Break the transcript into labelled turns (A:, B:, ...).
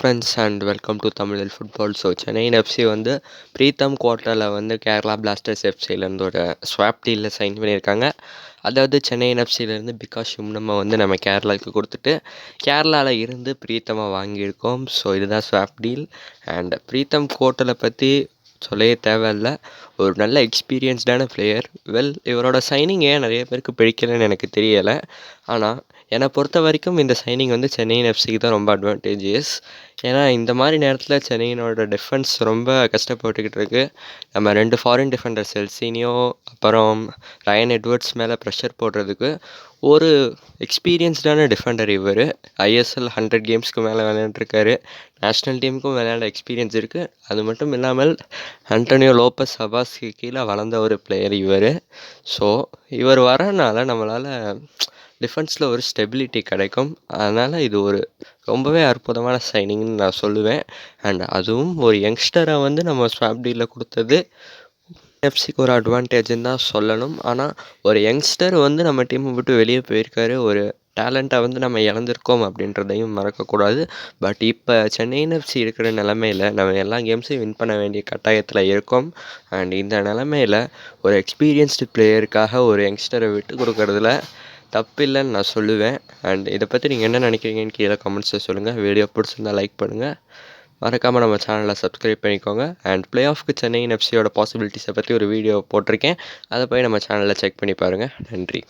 A: Friends and welcome to Tamil football. So சென்னையின் FC வந்து பிரீத்தம் குவார்ட்டரில் வந்து கேரளா பிளாஸ்டர்ஸ் எஃப்சிலேருந்து ஒரு ஸ்வாப் டீலில் சைன் பண்ணியிருக்காங்க. அதாவது சென்னையின் எஃப்சிலேருந்து பிகாஸ் நம்ம வந்து நம்ம கேரளாவுக்கு கொடுத்துட்டு கேரளாவில் இருந்து பிரீத்தமை வாங்கியிருக்கோம். ஸோ இதுதான் ஸ்வாப் டீல். அண்ட் பிரீத்தம் குவார்ட்டரை பற்றி சொல்லவே தேவையில்லை. ஒரு நல்ல எக்ஸ்பீரியன்ஸ்டான பிளேயர். இவரோட சைனிங் ஏன் நிறைய பேருக்கு பிடிக்கலன்னு எனக்கு தெரியலை. ஆனால் என்னை பொறுத்த வரைக்கும் இந்த சைனிங் வந்து சென்னையின் எஃப்சிக்கு தான் ரொம்ப அட்வான்டேஜஸ். ஏன்னா இந்த மாதிரி நேரத்தில் சென்னையினோட டிஃபென்ஸ் ரொம்ப கஷ்டப்பட்டுக்கிட்டு இருக்கு. நம்ம 2 ஃபாரின் டிஃபெண்டர்ஸ் எல்சினியோ அப்புறம் ரயன் எட்வர்ட்ஸ் மேலே ப்ரெஷர் போடுறதுக்கு ஒரு எக்ஸ்பீரியன்ஸ்டான டிஃபெண்டர் இவர். ஐஎஸ்எல் 100 கேம்ஸ்க்கு மேலே விளையாண்டுருக்காரு. நேஷ்னல் டீமுக்கும் விளையாட எக்ஸ்பீரியன்ஸ் இருக்குது. அது மட்டும் இல்லாமல் ஆண்டனியோ லோப்பஸ் அபாஸ்க்கு கீழே வளர்ந்த ஒரு பிளேயர் இவர். ஸோ இவர் வரனால நம்மளால் டிஃபென்ஸில் ஒரு ஸ்டெபிலிட்டி கிடைக்கும். அதனால் இது ஒரு ரொம்பவே அற்புதமான சைனிங்னு நான் சொல்லுவேன். அண்ட் அதுவும் ஒரு யங்ஸ்டரை வந்து நம்ம ஸ்வாப் டீலில் கொடுத்தது எஃப்சிக்கு ஒரு அட்வான்டேஜ்னு தான் சொல்லணும். ஆனால் ஒரு யங்ஸ்டர் வந்து நம்ம டீமை விட்டு வெளியே போயிருக்காரு. ஒரு டேலண்ட்டை வந்து நம்ம இழந்திருக்கோம் அப்படின்றதையும் மறக்கக்கூடாது. பட் இப்போ சென்னையின் எஃப்சி இருக்கிற நிலமையில் நம்ம எல்லா கேம்ஸையும் வின் பண்ண வேண்டிய கட்டாயத்தில் இருக்கோம். அண்ட் இந்த நிலமையில் ஒரு எக்ஸ்பீரியன்ஸ்டு பிளேயருக்காக ஒரு யங்ஸ்டரை விட்டு கொடுக்கறதுல தப்பில்லைன்னு நான் சொல்லுவேன். அண்ட் இதை பற்றி நீங்கள் என்ன நினைக்கிறீங்கன்னு கீழே கமெண்ட்ஸில் சொல்லுங்கள். வீடியோ பிடிச்சிருந்தால் லைக் பண்ணுங்கள். மறக்காமல் நம்ம சேனலை சப்ஸ்கிரைப் பண்ணிக்கோங்க. அண்ட் பிளே ஆஃப்க்கு சென்னையின் எஃப்சியோட பாசிபிலிட்டிஸை பற்றி ஒரு வீடியோ போட்டிருக்கேன். அதை போய் நம்ம சேனலில் செக் பண்ணி பாருங்கள். நன்றி.